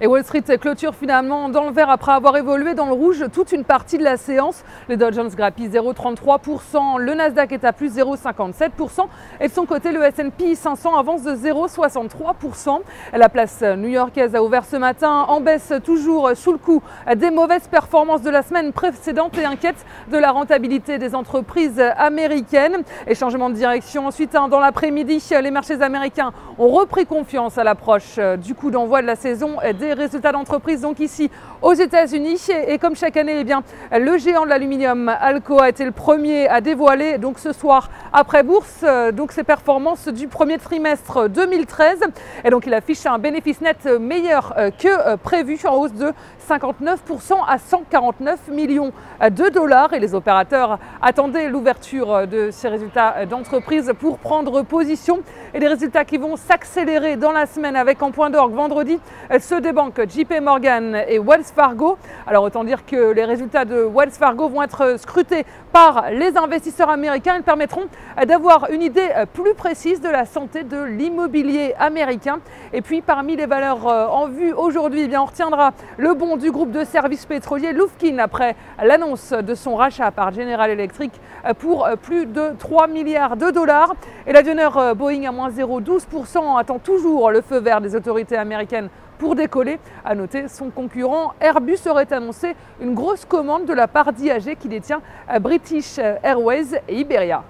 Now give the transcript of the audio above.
Et Wall Street clôture finalement dans le vert après avoir évolué dans le rouge toute une partie de la séance. Le Dow Jones grappille 0,33%, le Nasdaq est à plus 0,57% et de son côté le S&P 500 avance de 0,63%. La place new-yorkaise a ouvert ce matin en baisse, toujours sous le coup des mauvaises performances de la semaine précédente et inquiète de la rentabilité des entreprises américaines. Et changement de direction ensuite dans l'après-midi, les marchés américains ont repris confiance à l'approche du coup d'envoi de la saison des résultats d'entreprise donc ici aux États-Unis. Et comme chaque année, eh bien, le géant de l'aluminium Alcoa a été le premier à dévoiler donc ce soir après bourse donc ses performances du premier trimestre 2013 et donc il affiche un bénéfice net meilleur que prévu en hausse de 59% à 149 millions de dollars et les opérateurs attendaient l'ouverture de ces résultats d'entreprise pour prendre position et des résultats qui vont s'accélérer dans la semaine avec en point d'orgue vendredi ceux des banques JP Morgan et Wells Fargo. Alors autant dire que les résultats de Wells Fargo vont être scrutés par les investisseurs américains. Ils permettront d'avoir une idée plus précise de la santé de l'immobilier américain. Et puis parmi les valeurs en vue aujourd'hui, eh bien, on retiendra le bond du groupe de services pétroliers Lufkin après l'annonce de son rachat par General Electric pour plus de 3 milliards de dollars. Et l'avionneur Boeing à moins 0,12% attend toujours le feu vert des autorités américaines pour décoller. À noter, son concurrent Airbus aurait annoncé une grosse commande de la part d'IAG qui détient British Airways et Iberia.